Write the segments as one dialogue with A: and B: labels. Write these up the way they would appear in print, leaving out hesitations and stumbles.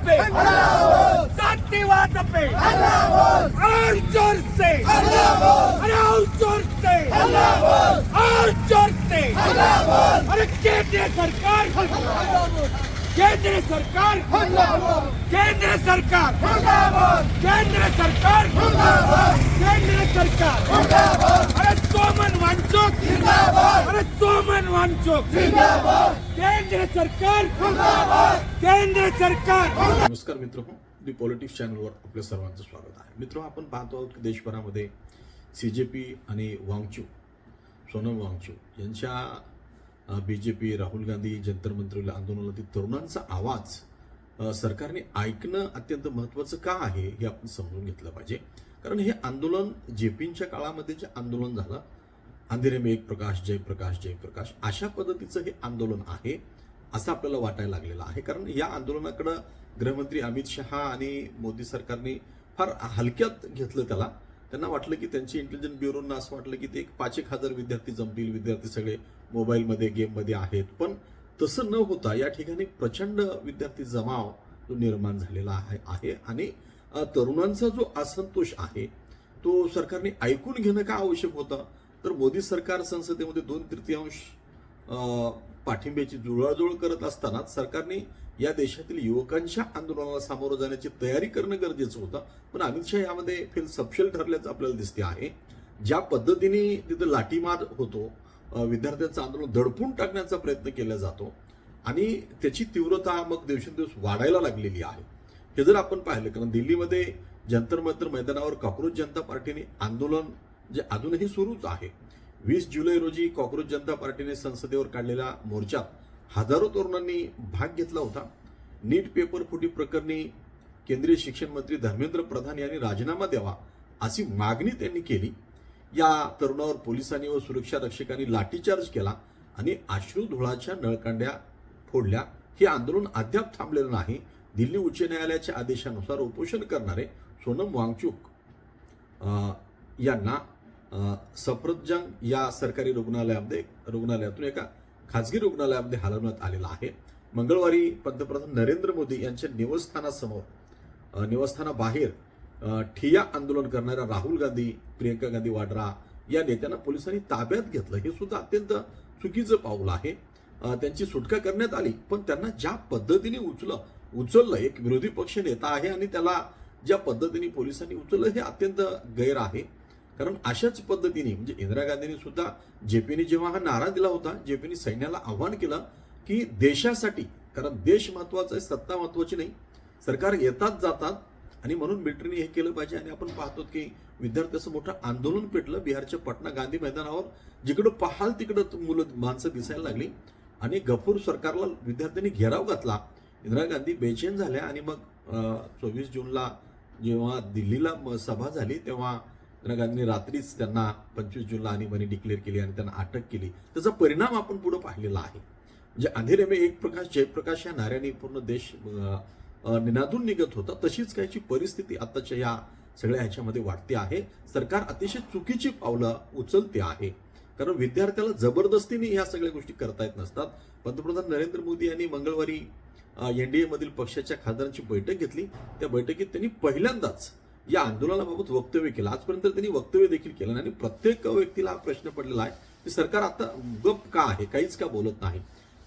A: पे जातिवाद पे और जोर से अरे और जोर से और जोर से अरे केंद्र सरकार केंद्र सरकार केंद्र सरकार केंद्र सरकार केंद्र सरकार अरे सोमन वांचूक अरे सोमन वांचूक केंद्र सरकार केंद्र सरकार.
B: नमस्कार मित्रांनो, दी पॉलिटिक्स चॅनलवर आपल्या सर्वांचं स्वागत आहे. मित्रांनो, आपण पाहतो आहोत की देशभरामध्ये CJP आणि सोनम वांगचूक यांच्या BJP राहुल गांधी जंतर मंतरला आंदोलनातील तरुणांचा आवाज सरकारने ऐकणं अत्यंत महत्त्वाचं का आहे हे आपण समजून घेतलं पाहिजे. कारण हे आंदोलन JPच्या काळामध्ये जे आंदोलन झालं, अंधेरे में एक प्रकाश जयप्रकाश जयप्रकाश, अशा पद्धतीचं हे आंदोलन आहे असं आपल्याला वाटायला लागलेलं आहे. कारण या आंदोलनाकडे गृहमंत्री अमित शहा आणि मोदी सरकारने फार हलक्यात घेतलं त्याला. त्यांना वाटलं की त्यांची इंटेलिजन्स ब्युरोना असं वाटलं की ते एक 5,000 विद्यार्थी जमतील, विद्यार्थी सगळे मोबाईलमध्ये गेममध्ये आहेत. पण तसं न होता या ठिकाणी प्रचंड विद्यार्थी जमाव जो निर्माण झालेला आहे आणि तरुणांचा जो असंतोष आहे तो सरकारने ऐकून घेणं का आवश्यक होतं. तर मोदी सरकार संसदेमध्ये 2/3 पाठिंब्याची जुळवाजुळव करत असताना सरकारने या देशातील युवकांच्या आंदोलनाला सामोरं जाण्याची तयारी करणं गरजेचं होतं. पण अमित शहा यामध्ये फेल सपशेल ठरल्याचं आपल्याला दिसते आहे. ज्या पद्धतीने तिथं लाठीमार होतो, विद्यार्थ्यांचं आंदोलन दडपून टाकण्याचा प्रयत्न केला जातो आणि त्याची तीव्रता मग दिवसेंदिवस वाढायला लागलेली आहे. हे जर आपण पाहिलं, कारण दिल्लीमध्ये जंतर मंतर मैदानावर कॉक्रोच जनता पार्टीने आंदोलन जे अजूनही सुरूच आहे. 20 जुलै रोजी कॉक्रोच जनता पार्टीने संसदेवर काढलेल्या मोर्चात हजारो तरुणांनी भाग घेतला होता. नीट पेपर फुटी प्रकरणी केंद्रीय शिक्षण मंत्री धर्मेंद्र प्रधान यांनी राजीनामा द्यावा अशी मागणी त्यांनी केली. या तरुणावर पोलिसांनी व सुरक्षा रक्षकांनी लाठीचार्ज केला आणि अश्रुधुराच्या नळकांड्या फोडल्या. हे आंदोलन अद्याप थांबलेलं नाही. दिल्ली उच्च न्यायालयाच्या आदेशानुसार उपोषण करणारे सोनम वांगचूक यांना सफदरजंग या सरकारी रुग्णालयातून एका खासगी रुग्णालयामध्ये हलवण्यात आलेला आहे. मंगळवारी पंतप्रधान नरेंद्र मोदी यांच्या निवासस्थानाबाहेर ठिय्या आंदोलन करणाऱ्या राहुल गांधी, प्रियंका गांधी वाड्रा या नेत्यांना पोलिसांनी ताब्यात घेतलं. हे सुद्धा अत्यंत चुकीचं पाऊल आहे. त्यांची सुटका करण्यात आली, पण त्यांना ज्या पद्धतीने उचललं एक विरोधी पक्ष नेता आहे आणि त्याला ज्या पद्धतीने पोलिसांनी उचललं हे अत्यंत गैर आहे. कारण अशाच पद्धतीने म्हणजे इंदिरा गांधींनी सुद्धा JPने जेव्हा हा नारा दिला होता, JPने सैन्याला आव्हान केलं की देशासाठी, कारण देश महत्वाचा आहे, सत्ता महत्वाची नाही. सरकार येतात जातात आणि म्हणून मिलिटरीने हे केलं पाहिजे. आणि आपण पाहतो की विद्यार्थ्याचं मोठं आंदोलन पेटलं बिहारच्या पटना गांधी मैदानावर. जिकडं पाहाल तिकडं माणसं दिसायला लागली आणि गफूर सरकारला विद्यार्थ्यांनी घेराव घातला. इंदिरा गांधी बेचैन झाल्या आणि मग 24 जूनला जेव्हा दिल्लीला सभा झाली तेव्हा इंदिरा गांधींनी रात्रीच त्यांना 25 जूनला आणीबाणी डिक्लेअर केली आणि त्यांना अटक केली. त्याचा परिणाम आपण पुढे पाहिलेला आहे. म्हणजे अंधेरे में एक प्रकाश जयप्रकाश या नाऱ्याने पूर्ण देश निनादून निघत होता. तशीच काहीची परिस्थिती आताच्या या सगळ्या ह्याच्यामध्ये वाटते आहे. सरकार अतिशय चुकीची पावलं उचलते आहे. कारण विद्यार्थ्याला जबरदस्तीने ह्या सगळ्या गोष्टी करता येत नसतात. पंतप्रधान नरेंद्र मोदी यांनी मंगळवारी NDA मधील पक्षाच्या खासदारांची बैठक घेतली. त्या बैठकीत त्यांनी पहिल्यांदाच या आंदोलनाबाबत वक्तव्य केलं. आजपर्यंत त्यांनी वक्तव्य देखील केलं आणि प्रत्येक व्यक्तीला हा प्रश्न पडलेला आहे की सरकार आता गप का आहे, काहीच का बोलत नाही.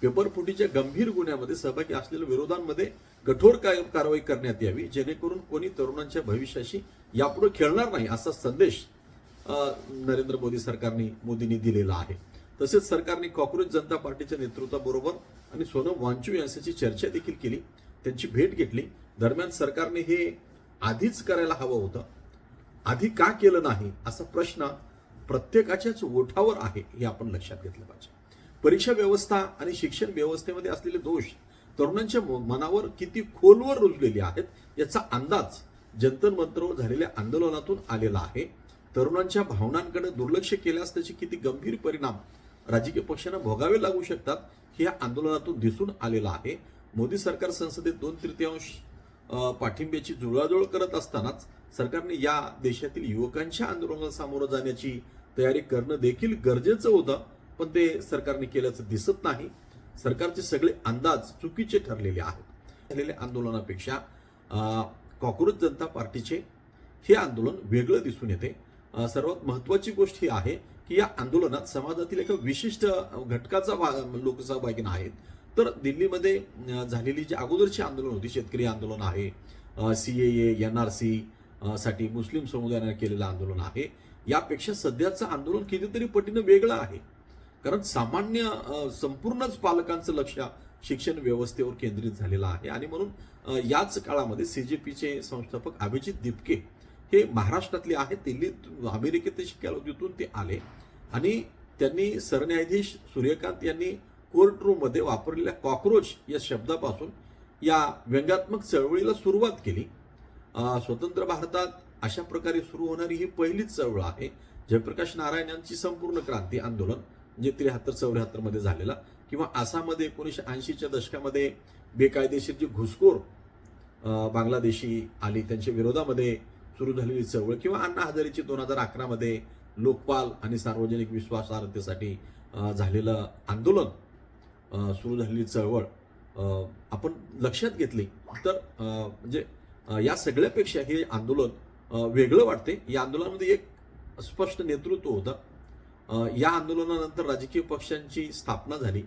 B: पेपर फुटीच्या गंभीर गुन्ह्यामध्ये सहभागी असलेल्या विरोधांमध्ये कठोर कारवाई करण्यात यावी, जेणेकरून कोणी तरुणांच्या भविष्याशी यापुढे खेळणार नाही असा संदेश नरेंद्र मोदींनी दिलेला आहे. तसेच सरकारने कॉक्रोच जनता पार्टीच्या नेतृत्वाबरोबर आणि सोनम वांगचूक यांच्याशी चर्चा देखील केली, त्यांची भेट घेतली. दरम्यान सरकारने हे आधीच करायला हवं होतं, आधी का केलं नाही असा प्रश्न प्रत्येकाच्याच ओठावर आहे हे आपण लक्षात घेतलं पाहिजे. परीक्षा व्यवस्था आणि शिक्षण व्यवस्थेमध्ये असलेले दोष तरुणांच्या मनावर किती खोलवर रुजलेले आहेत याचा अंदाज जंतर मंतरवर झालेल्या आंदोलनातून आलेला आहे. तरुणांच्या भावनांकडे दुर्लक्ष केल्यास त्याचे किती गंभीर परिणाम राजकीय पक्षांना भोगावे लागू शकतात हे या आंदोलनातून दिसून आलेलं आहे. मोदी सरकार संसदेत 2/3 पाठिंब्याची जुळवाजुळव करत असतानाच सरकारने या देशातील युवकांच्या आंदोलनाला सामोरं जाण्याची तयारी करणं देखील गरजेचं होतं. पण ते सरकारने केल्याचं दिसत नाही. सरकारचे सगळे अंदाज चुकीचे ठरलेले आहेत. झालेल्या आंदोलनापेक्षा कॉक्रोच जनता पार्टीचे हे आंदोलन वेगळं दिसून येते. सर्वात महत्त्वाची गोष्ट ही आहे की या आंदोलनात समाजातील एका विशिष्ट घटकाचा लोक सहभागी नाहीत. तर दिल्लीमध्ये झालेली जी अगोदरची आंदोलन होती, शेतकरी आंदोलन आहे, CAA NRC साठी मुस्लिम समुदायाने केलेलं आंदोलन आहे, यापेक्षा सध्याचं आंदोलन कितीतरी पटीनं वेगळं आहे. कारण सामान्य संपूर्णच पालकांचं लक्ष शिक्षण व्यवस्थेवर केंद्रित झालेलं आहे. आणि म्हणून याच काळामध्ये CJPचे संस्थापक अभिजित दिपके हे महाराष्ट्रातले आहेत. दिल्लीत अमेरिकेत ते शिकायला तिथून ते आले आणि त्यांनी सरन्यायाधीश सूर्यकांत यांनी कोर्ट रूममध्ये वापरलेल्या कॉक्रोच या शब्दापासून या व्यंगात्मक चळवळीला सुरुवात केली. स्वतंत्र भारतात अशा प्रकारे सुरू होणारी ही पहिलीच चळवळ आहे. जयप्रकाश नारायण यांची संपूर्ण क्रांती आंदोलन जे 73-74 मध्ये झालेला, किंवा आसाममध्ये 1980च्या दशकामध्ये बेकायदेशीर जी घुसखोर बांगलादेशी आली त्यांच्या विरोधामध्ये सुरू झालेली चळवळ, किंवा अण्णा हजारेची 2011 मध्ये लोकपाल आणि सार्वजनिक विश्वासार्हतेसाठी झालेलं आंदोलन, सुरू झालेली चळवळ आपण लक्षात घेतली तर म्हणजे या सगळ्यापेक्षा हे आंदोलन वेगळं वाटते. या आंदोलनामध्ये एक स्पष्ट नेतृत्व होतं. या आंदोलनानंतर राजकीय पक्षांची स्थापना झाली,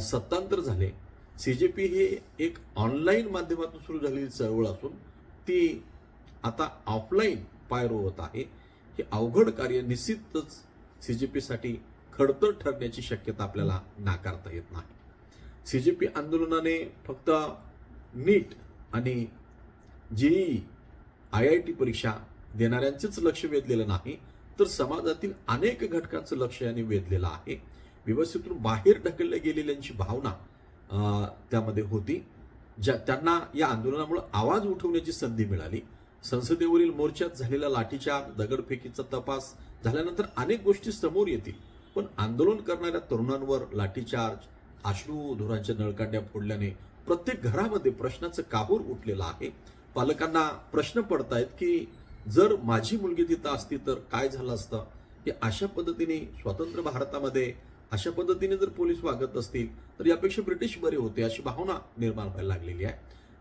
B: सत्तांतर झाले. CJP हे एक ऑनलाईन माध्यमातून सुरू झालेली चळवळ असून ती आता ऑफलाईन पाय रोवत आहे. हे अवघड कार्य निश्चितच CJP साठी खडतर ठरण्याची शक्यता आपल्याला नाकारता येत नाही. CJP आंदोलनाने फक्त नीट आणि JEE IIT परीक्षा देणाऱ्यांचेच लक्ष वेधलेलं नाही, तर समाजातील अनेक घटकांचं लक्ष याने वेधलेलं आहे. व्यवस्थेतून बाहेर ढकलल्या गेलेल्यांची भावना त्यामध्ये होती. त्यांना या आंदोलनामुळे आवाज उठवण्याची संधी मिळाली. संसदेवरील मोर्चात झालेला लाठीचार्ज, दगडफेकीचा तपास झाल्यानंतर अनेक गोष्टी समोर येतील, पण आंदोलन करणाऱ्या तरुणांवर लाठीचार्ज, अश्रूधुरांच्या नळकांड्या फोडल्याने प्रत्येक घरामध्ये प्रश्नाचं काहूर उठलेलं आहे. पालकांना प्रश्न पडतायत की जर माझी मुलगी तिथं असती तर काय झालं असतं. की अशा पद्धतीने स्वतंत्र भारतामध्ये अशा पद्धतीने जर पोलीस वागत असतील तर यापेक्षा ब्रिटिश बरे होते, अशी भावना निर्माण व्हायला लागलेली आहे.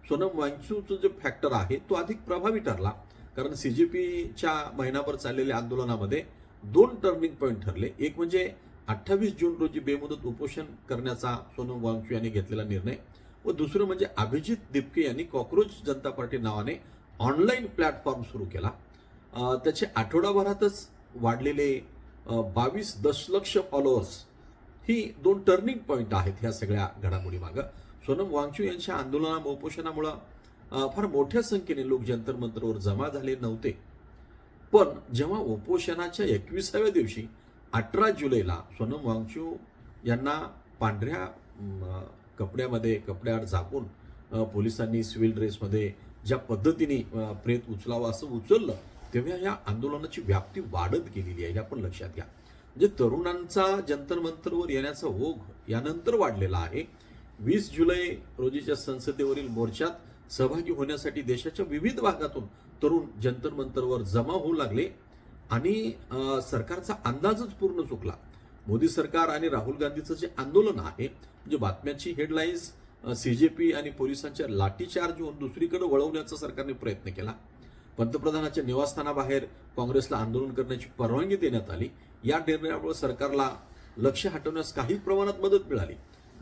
B: सोनम वांगचूकचं जे फॅक्टर आहे तो अधिक प्रभावी ठरला, कारण CJPच्या महिनाभर चाललेल्या आंदोलनामध्ये 2 टर्निंग पॉईंट ठरले. एक म्हणजे 28 जून रोजी बेमुदत उपोषण करण्याचा सोनम वांगचूक यांनी घेतलेला निर्णय, व दुसरं म्हणजे अभिजित दिपके यांनी कॉक्रोच जनता पार्टी नावाने ऑनलाईन प्लॅटफॉर्म सुरू केला. त्याचे आठवडाभरातच वाढलेले 22 दशलक्ष फॉलोअर्स ही 2 टर्निंग पॉईंट आहेत ह्या सगळ्या घडामोडी मागं. सोनम वांगचूक यांच्या उपोषणामुळं फार मोठ्या संख्येने लोक जंतर मंतरवर जमा झाले नव्हते. पण जेव्हा उपोषणाच्या 21व्या दिवशी 18 जुलैला सोनम वांगचूक यांना पांढऱ्या कपड्याआड झाकून पोलिसांनी सिव्हिल ड्रेसमध्ये ज्या पद्धतीने प्रेत उचलावं असं उचललं, तेव्हा या आंदोलनाची व्याप्ती वाढत गेलेली आहे. हे आपण लक्षात घ्या. म्हणजे तरुणांचा जंतर मंतरवर येण्याचा ओघ यानंतर वाढलेला आहे. 20 जुलै रोजीच्या संसदेवरील मोर्चात सहभागी होण्यासाठी देशाच्या विविध भागातून तरुण जंतर मंतरवर जमा होऊ लागले आणि सरकारचा अंदाजच पूर्ण चुकला. मोदी सरकार आणि राहुल गांधीचं जे आंदोलन आहे, म्हणजे बातम्याची हेडलाईन्स CJP आणि पोलिसांच्या लाठीचार्ज होऊन दुसरीकडे वळवण्याचा सरकारने प्रयत्न केला. पंतप्रधानाच्या निवासस्थानाबाहेर काँग्रेसला आंदोलन करण्याची परवानगी देण्यात आली. या निर्णयामुळे सरकारला लक्ष हटवण्यास काही प्रमाणात मदत मिळाली.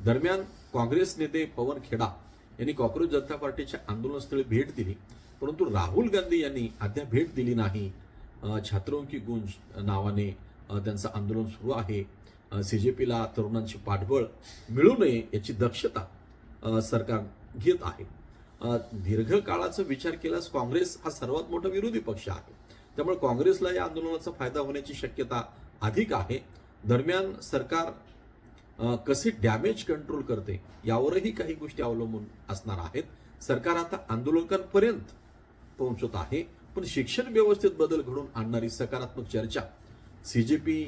B: दरम्यान काँग्रेस नेते पवन खेडा यांनी कॉक्रोच जनता पार्टीच्या आंदोलनस्थळी भेट दिली, परंतु राहुल गांधी यांनी अद्याप भेट दिली नाही. छात्रों की गूंज नावाने त्यांचं आंदोलन सुरू आहे. CJPला तरुणांची पाठबळ मिळू नये याची दक्षता सरकार घेत आहे. दीर्घकाळाचा विचार केल्यास काँग्रेस हा सर्वात मोठा विरोधी पक्ष आहे, त्यामुळे काँग्रेसला या आंदोलनाचा फायदा होण्याची शक्यता अधिक आहे. दरम्यान सरकार कसे डॅमेज कंट्रोल करते यावरही काही गोष्टी अवलंबून असणार आहेत. सरकार आता आंदोलकांपर्यंत पोहोचत आहे, पण शिक्षण व्यवस्थेत बदल घडून आणणारी सकारात्मक चर्चा CJP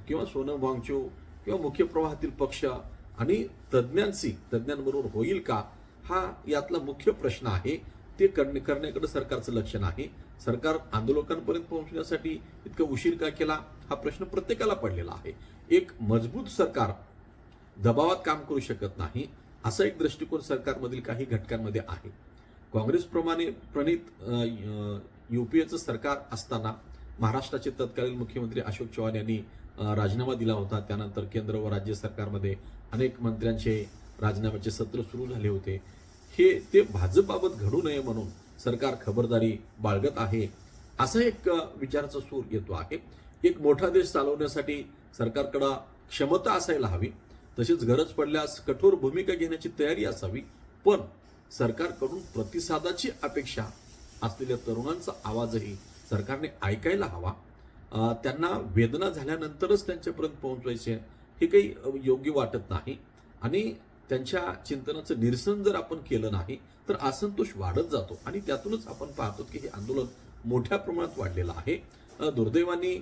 B: किंवा सोनम वांगचूक किंवा मुख्य प्रवाहातील पक्ष आणि तज्ज्ञांबरोबर होईल का, हा यातला मुख्य प्रश्न आहे. ते करण्याकडे सरकारचं लक्ष नाही. सरकार आंदोलकांपर्यंत पोहोचण्यासाठी इतका उशीर का केला, हा प्रश्न प्रत्येकाला पडलेला आहे. एक मजबूत सरकार दबावात काम करू शकत नाही, असा एक दृष्टिकोन सरकारमधील काही घटकांमध्ये आहे. काँग्रेसप्रमाणे प्रणित युपीएचं सरकार असताना महाराष्ट्राचे तत्कालीन मुख्यमंत्री अशोक चव्हाण यांनी राजीनामा दिला होता. त्यानंतर केंद्र व राज्य सरकारमध्ये अनेक मंत्र्यांचे राजीनाम्याचे सत्र सुरू झाले होते. ते भाजपबाबत घडू नये म्हणून सरकार खबरदारी बाळगत आहे, असा एक विचाराचा सूर येतो आहे. एक मोठा देश चालवण्यासाठी सरकारकडे क्षमता असायला हवी, तसेच गरज पडल्यास कठोर भूमिका घेण्याची तयारी असावी. पण सरकारकडून प्रतिसादाची अपेक्षा असलेल्या तरुणांचा आवाजही सरकारने ऐकायला हवा. त्यांना वेदना झाल्यानंतरच त्यांच्यापर्यंत पोहोचवायचे हे काही योग्य वाटत नाही. आणि त्यांच्या चिंतनाचं निरसन जर आपण केलं नाही तर असंतोष वाढत जातो आणि त्यातूनच आपण पाहतो की हे आंदोलन मोठ्या प्रमाणात वाढलेलं आहे. दुर्दैवाने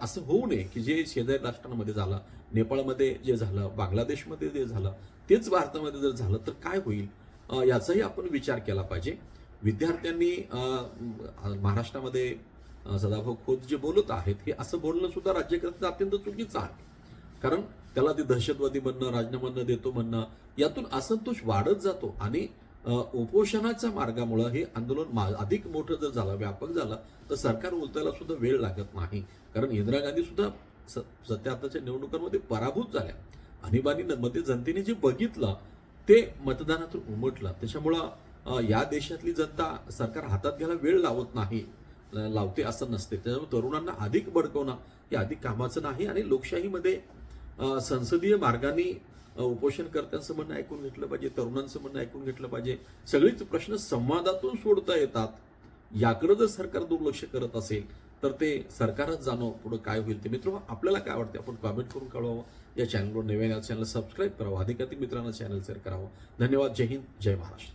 B: असं होऊ नये की जे शेजारी राष्ट्रांमध्ये झालं, नेपाळमध्ये जे झालं, बांगलादेशमध्ये जे झालं, तेच भारतामध्ये जर झालं तर काय होईल याचाही आपण विचार केला पाहिजे. विद्यार्थ्यांनी महाराष्ट्रामध्ये सदाभाऊ खोत जे बोलत आहेत हे असं बोलणं सुद्धा राज्यकर्त्यांचं अत्यंत चुकीचं आहे. कारण त्याला ते दहशतवादी म्हणणं, राजीनामा न देतो म्हणणं, यातून असंतोष वाढत जातो आणि उपोषणाच्या मार्गामुळे हे आंदोलन अधिक मोठं जर झालं, व्यापक झालं, तर सरकार उलटायला सुद्धा वेळ लागत नाही. कारण इंदिरा गांधी सुद्धा 77च्या निवडणुकांमध्ये पराभूत झाल्या. आणीबाणीमध्ये जनतेने जे बघितलं ते मतदानातून उमटलं. त्याच्यामुळं या देशातली जनता सरकार हातात घ्यायला वेळ लावते असं नसते. त्याच्यामुळे तरुणांना अधिक भडकवणं हे अधिक कामाचं नाही. आणि लोकशाहीमध्ये संसदीय मार्गाने उपोषणकर्त्यांचं म्हणणं ऐकून घेतलं पाहिजे, तरुणांचं म्हणणं ऐकून घेतलं पाहिजे. सगळेच प्रश्न संवादातून सोडता येतात. याकडे जर सरकार दुर्लक्ष करत असेल तर ते सरकारच जाणो पुढे काय होईल ते. मित्र, आपल्याला काय वाटतं आपण कॉमेंट करून कळवावं. या चॅनलवर नवीन चॅनल सबस्क्राईब करावं, अधिकाधिक मित्रांना चॅनल शेअर करावं. धन्यवाद. जय हिंद, जय महाराष्ट्र.